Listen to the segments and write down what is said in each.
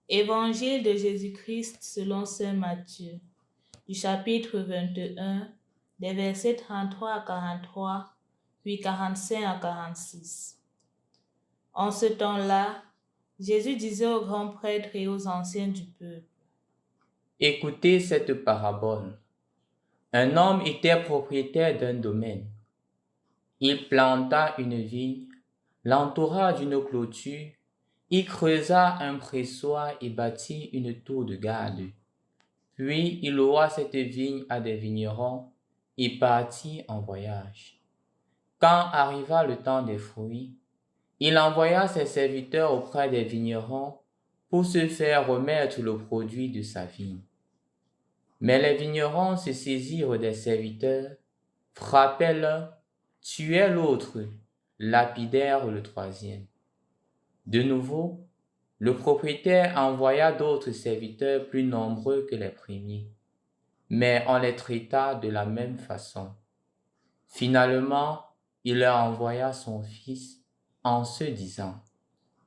Évangile de Jésus-Christ selon saint Matthieu, du chapitre 21, des versets 33 à 43, puis 45 à 46. En ce temps-là, Jésus disait aux grands prêtres et aux anciens du peuple: Écoutez cette parabole. Un homme était propriétaire d'un domaine. Il planta une vigne, l'entoura d'une clôture, il creusa un pressoir et bâtit une tour de garde. Puis il loua cette vigne à des vignerons et partit en voyage. Quand arriva le temps des fruits, il envoya ses serviteurs auprès des vignerons pour se faire remettre le produit de sa vigne. Mais les vignerons se saisirent des serviteurs, frappaient l'un, tuaient l'autre, lapidèrent le troisième. De nouveau, le propriétaire envoya d'autres serviteurs plus nombreux que les premiers, mais on les traita de la même façon. Finalement, il leur envoya son fils en se disant: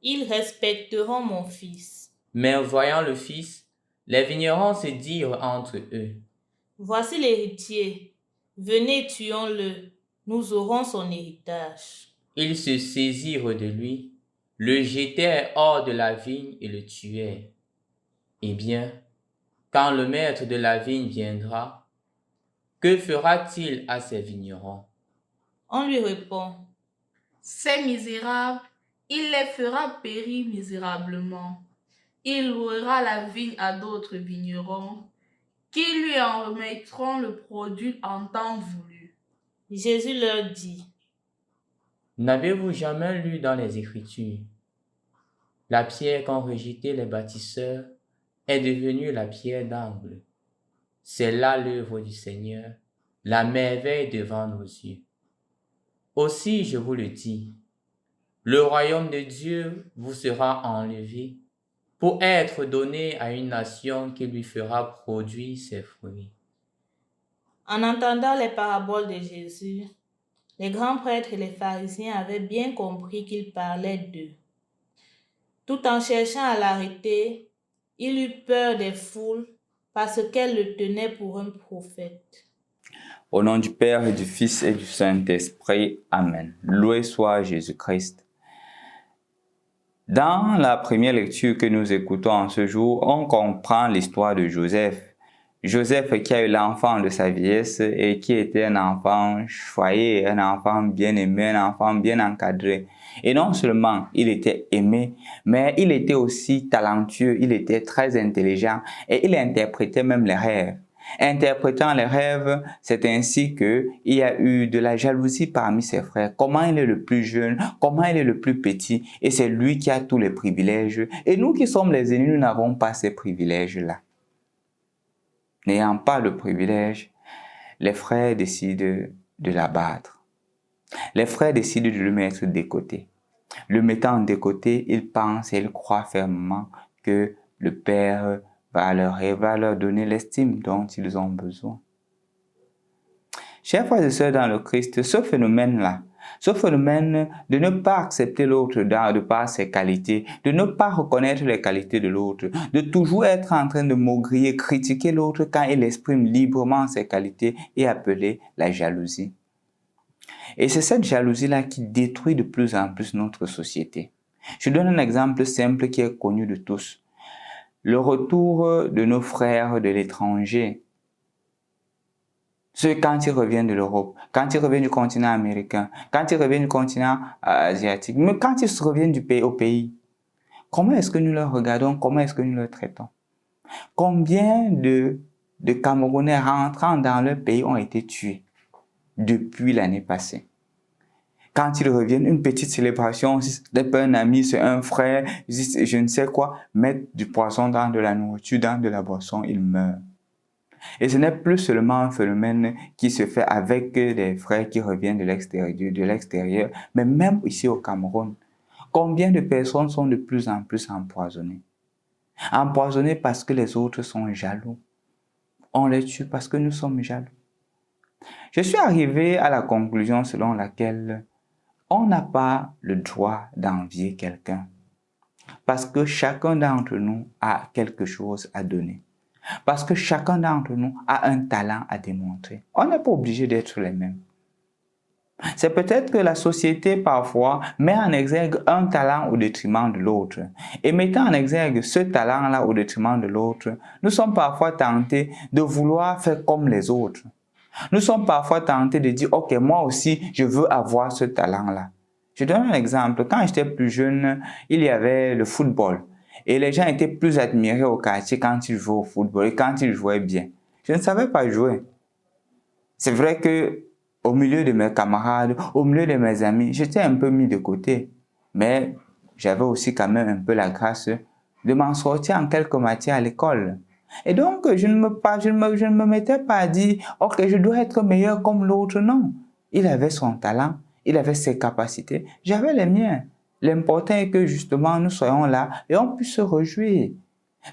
Ils respecteront mon fils. Mais voyant le fils, les vignerons se dirent entre eux: Voici l'héritier. Venez, tuons-le. Nous aurons son héritage. Ils se saisirent de lui, le jetèrent hors de la vigne et le tuèrent. Eh bien, quand le maître de la vigne viendra, que fera-t-il à ces vignerons? On lui répond: Ces misérables, il les fera périr misérablement. Il louera la vigne à d'autres vignerons qui lui en remettront le produit en temps voulu. Jésus leur dit: N'avez-vous jamais lu dans les Écritures: la pierre qu'ont rejetée les bâtisseurs est devenue la pierre d'angle. C'est là l'œuvre du Seigneur, la merveille devant nos yeux. Aussi, je vous le dis, le royaume de Dieu vous sera enlevé pour être donné à une nation qui lui fera produire ses fruits. En entendant les paraboles de Jésus, les grands prêtres et les pharisiens avaient bien compris qu'il parlait d'eux. Tout en cherchant à l'arrêter, il eut peur des foules parce qu'elles le tenaient pour un prophète. Au nom du Père et du Fils et du Saint-Esprit. Amen. Loué soit Jésus-Christ. Dans la première lecture que nous écoutons en ce jour, on comprend l'histoire de Joseph. Joseph qui a eu l'enfant de sa vieillesse et qui était un enfant choyé, un enfant bien aimé, un enfant bien encadré. Et non seulement il était aimé, mais il était aussi talentueux, il était très intelligent et il interprétait même les rêves. Interprétant les rêves, c'est ainsi qu'il y a eu de la jalousie parmi ses frères. Comment il est le plus jeune, comment il est le plus petit, et c'est lui qui a tous les privilèges. Et nous qui sommes les aînés, nous n'avons pas ces privilèges-là. N'ayant pas le privilège, les frères décident de l'abattre. Les frères décident de le mettre de côté. Le mettant de côté, ils pensent et ils croient fermement que le Père va leur donner l'estime dont ils ont besoin. Chers frères et sœurs dans le Christ, ce phénomène de ne pas accepter l'autre de par ses qualités, de ne pas reconnaître les qualités de l'autre, de toujours être en train de maugréer, critiquer l'autre quand il exprime librement ses qualités, est appelé la jalousie. Et c'est cette jalousie-là qui détruit de plus en plus notre société. Je donne un exemple simple qui est connu de tous. Le retour de nos frères de l'étranger. Ceux quand ils reviennent de l'Europe, quand ils reviennent du continent américain, quand ils reviennent du continent asiatique, mais quand ils reviennent au pays, comment est-ce que nous leur regardons, comment est-ce que nous leur traitons? Combien de Camerounais rentrant dans leur pays ont été tués depuis l'année passée? Quand ils reviennent, une petite célébration, c'est pas un ami, c'est un frère, je ne sais quoi, mettre du poisson dans de la nourriture, dans de la boisson, ils meurent. Et ce n'est plus seulement un phénomène qui se fait avec des frères qui reviennent de l'extérieur, mais même ici au Cameroun. Combien de personnes sont de plus en plus empoisonnées? Empoisonnées parce que les autres sont jaloux. On les tue parce que nous sommes jaloux. Je suis arrivé à la conclusion selon laquelle on n'a pas le droit d'envier quelqu'un. Parce que chacun d'entre nous a quelque chose à donner. Parce que chacun d'entre nous a un talent à démontrer. On n'est pas obligé d'être les mêmes. C'est peut-être que la société parfois met en exergue un talent au détriment de l'autre. Et mettant en exergue ce talent-là au détriment de l'autre, nous sommes parfois tentés de vouloir faire comme les autres. Nous sommes parfois tentés de dire, ok, moi aussi, je veux avoir ce talent-là. Je donne un exemple. Quand j'étais plus jeune, il y avait le football. Et les gens étaient plus admirés au quartier quand ils jouaient au football et quand ils jouaient bien. Je ne savais pas jouer. C'est vrai que au milieu de mes camarades, au milieu de mes amis, j'étais un peu mis de côté. Mais j'avais aussi quand même un peu la grâce de m'en sortir en quelques matières à l'école. Et donc, je ne me mettais pas à dire, ok, je dois être meilleur comme l'autre. Non. Il avait son talent, il avait ses capacités, j'avais les miens. L'important est que justement, nous soyons là et on puisse se réjouir.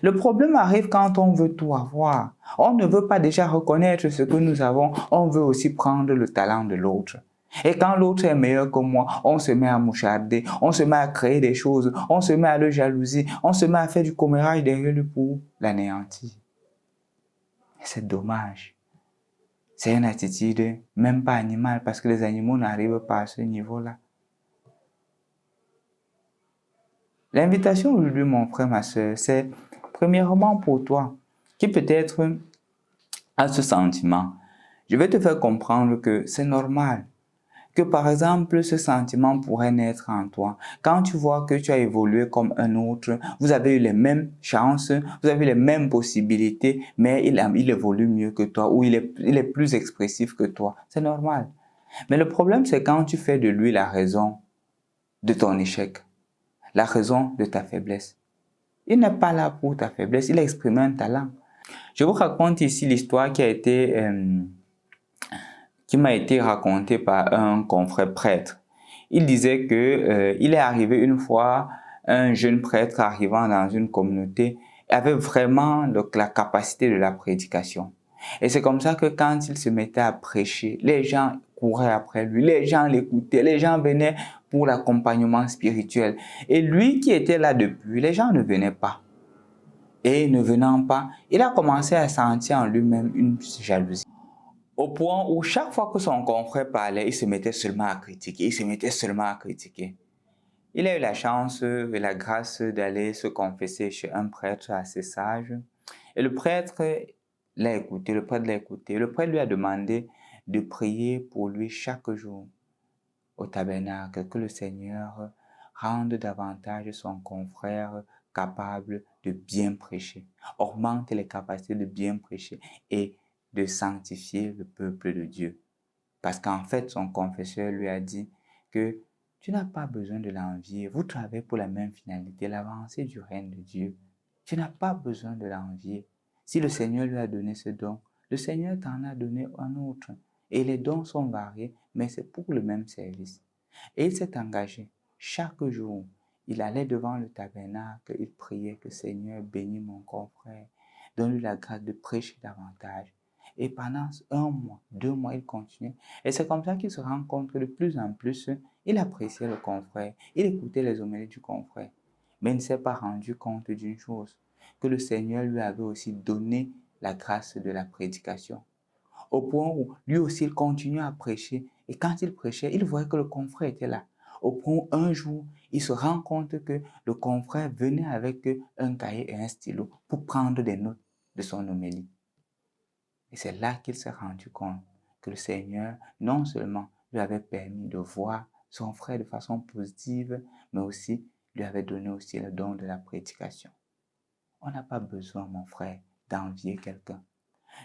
Le problème arrive quand on veut tout avoir. On ne veut pas déjà reconnaître ce que nous avons, on veut aussi prendre le talent de l'autre. Et quand l'autre est meilleur que moi, on se met à moucharder, on se met à créer des choses, on se met à le jalouser, on se met à faire du commérage derrière lui pour l'anéantir. C'est dommage. C'est une attitude même pas animale parce que les animaux n'arrivent pas à ce niveau-là. L'invitation aujourd'hui, mon frère, ma soeur, c'est premièrement pour toi qui peut-être a ce sentiment. Je vais te faire comprendre que c'est normal. Que par exemple, ce sentiment pourrait naître en toi. Quand tu vois que tu as évolué comme un autre, vous avez eu les mêmes chances, vous avez eu les mêmes possibilités, mais il évolue mieux que toi ou il est plus expressif que toi. C'est normal. Mais le problème, c'est quand tu fais de lui la raison de ton échec, la raison de ta faiblesse. Il n'est pas là pour ta faiblesse, il a exprimé un talent. Je vous raconte ici l'histoire qui m'a été racontée par un confrère prêtre. Il disait que il est arrivé une fois un jeune prêtre arrivant dans une communauté avait vraiment la capacité de la prédication. Et c'est comme ça que quand il se mettait à prêcher, les gens couraient après lui, les gens l'écoutaient, les gens venaient pour l'accompagnement spirituel. Et lui qui était là depuis, les gens ne venaient pas. Et ne venant pas, il a commencé à sentir en lui-même une jalousie. Au point où chaque fois que son confrère parlait, il se mettait seulement à critiquer, il se mettait seulement à critiquer. Il a eu la chance et la grâce d'aller se confesser chez un prêtre assez sage. Et le prêtre l'a écouté, le prêtre l'a écouté. Le prêtre lui a demandé de prier pour lui chaque jour au tabernacle, que le Seigneur rende davantage son confrère capable de bien prêcher, augmente les capacités de bien prêcher et de sanctifier le peuple de Dieu. Parce qu'en fait, son confesseur lui a dit que tu n'as pas besoin de l'envier. Vous travaillez pour la même finalité, l'avancée du règne de Dieu. Tu n'as pas besoin de l'envier. Si le Seigneur lui a donné ce don, le Seigneur t'en a donné un autre. Et les dons sont variés, mais c'est pour le même service. Et il s'est engagé. Chaque jour, il allait devant le tabernacle, il priait que Seigneur bénisse mon confrère, donne-lui la grâce de prêcher davantage. Et pendant 1 mois, 2 mois, il continuait. Et c'est comme ça qu'il se rend compte que de plus en plus, il appréciait le confrère, il écoutait les homélies du confrère. Mais il ne s'est pas rendu compte d'une chose, que le Seigneur lui avait aussi donné la grâce de la prédication. Au point où lui aussi, il continuait à prêcher. Et quand il prêchait, il voyait que le confrère était là. Au point où un jour, il se rend compte que le confrère venait avec un cahier et un stylo pour prendre des notes de son homélie. Et c'est là qu'il s'est rendu compte que le Seigneur, non seulement lui avait permis de voir son frère de façon positive, mais aussi lui avait donné aussi le don de la prédication. On n'a pas besoin, mon frère, d'envier quelqu'un.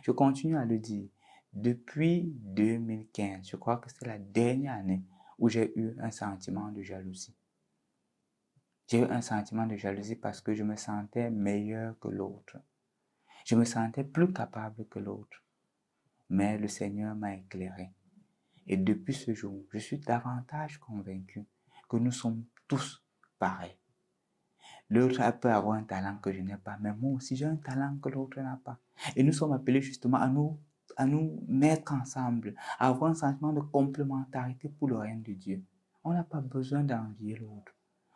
Je continue à le dire. Depuis 2015, je crois que c'est la dernière année où j'ai eu un sentiment de jalousie. J'ai eu un sentiment de jalousie parce que je me sentais meilleur que l'autre. Je me sentais plus capable que l'autre. Mais le Seigneur m'a éclairé. Et depuis ce jour, je suis davantage convaincu que nous sommes tous pareils. L'autre peut avoir un talent que je n'ai pas, mais moi aussi j'ai un talent que l'autre n'a pas. Et nous sommes appelés justement à nous mettre ensemble, à avoir un sentiment de complémentarité pour le règne de Dieu. On n'a pas besoin d'envier l'autre.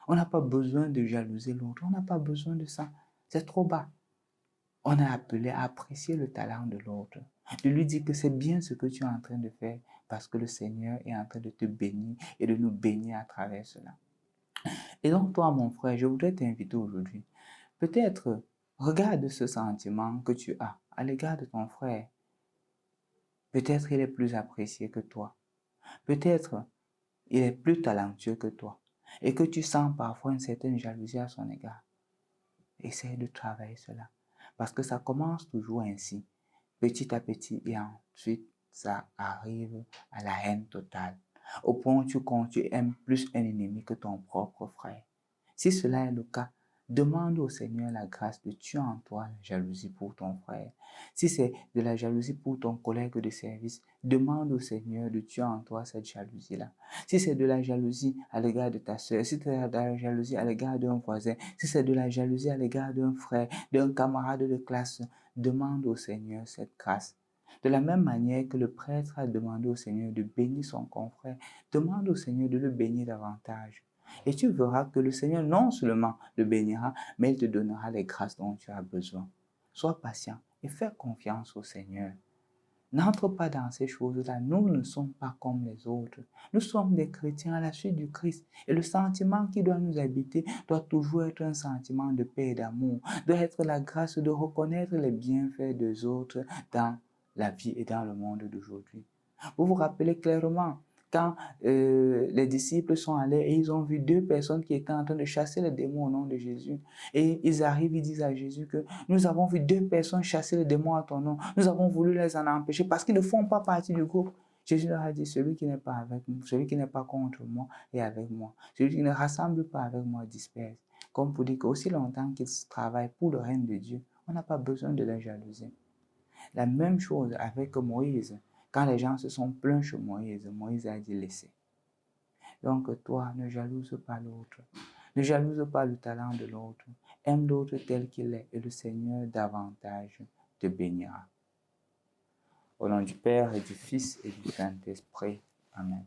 On n'a pas besoin de jalouser l'autre. On n'a pas besoin de ça. C'est trop bas. On est appelé à apprécier le talent de l'autre, de lui dire que c'est bien ce que tu es en train de faire parce que le Seigneur est en train de te bénir et de nous bénir à travers cela. Et donc toi, mon frère, je voudrais t'inviter aujourd'hui. Peut-être, regarde ce sentiment que tu as à l'égard de ton frère. Peut-être il est plus apprécié que toi. Peut-être il est plus talentueux que toi et que tu sens parfois une certaine jalousie à son égard. Essaye de travailler cela. Parce que ça commence toujours ainsi, petit à petit, et ensuite, ça arrive à la haine totale. Au point où tu aimes plus un ennemi que ton propre frère. Si cela est le cas, demande au Seigneur la grâce de tuer en toi la jalousie pour ton frère. Si c'est de la jalousie pour ton collègue de service, demande au Seigneur de tuer en toi cette jalousie-là. Si c'est de la jalousie à l'égard de ta soeur, si c'est de la jalousie à l'égard d'un voisin, si c'est de la jalousie à l'égard d'un frère, d'un camarade de classe, demande au Seigneur cette grâce. De la même manière que le prêtre a demandé au Seigneur de bénir son confrère, demande au Seigneur de le bénir davantage. Et tu verras que le Seigneur non seulement le bénira, mais il te donnera les grâces dont tu as besoin. Sois patient et fais confiance au Seigneur. N'entre pas dans ces choses-là. Nous ne sommes pas comme les autres. Nous sommes des chrétiens à la suite du Christ. Et le sentiment qui doit nous habiter doit toujours être un sentiment de paix et d'amour. Doit être la grâce de reconnaître les bienfaits des autres dans la vie et dans le monde d'aujourd'hui. Vous vous rappelez clairement quand les disciples sont allés et ils ont vu deux personnes qui étaient en train de chasser les démons au nom de Jésus. Et ils arrivent, ils disent à Jésus que nous avons vu deux personnes chasser les démons à ton nom. Nous avons voulu les en empêcher parce qu'ils ne font pas partie du groupe. Jésus leur a dit, celui qui n'est pas avec moi, celui qui n'est pas contre moi est avec moi. Celui qui ne rassemble pas avec moi disperse. Comme pour dire qu'aussi longtemps qu'ils travaillent pour le règne de Dieu, on n'a pas besoin de les jalouser. La même chose avec Moïse. Quand les gens se sont plaints chez Moïse, Moïse a dit laissez. Donc toi, ne jalouse pas l'autre. Ne jalouse pas le talent de l'autre. Aime l'autre tel qu'il est et le Seigneur davantage te bénira. Au nom du Père et du Fils et du Saint-Esprit. Amen.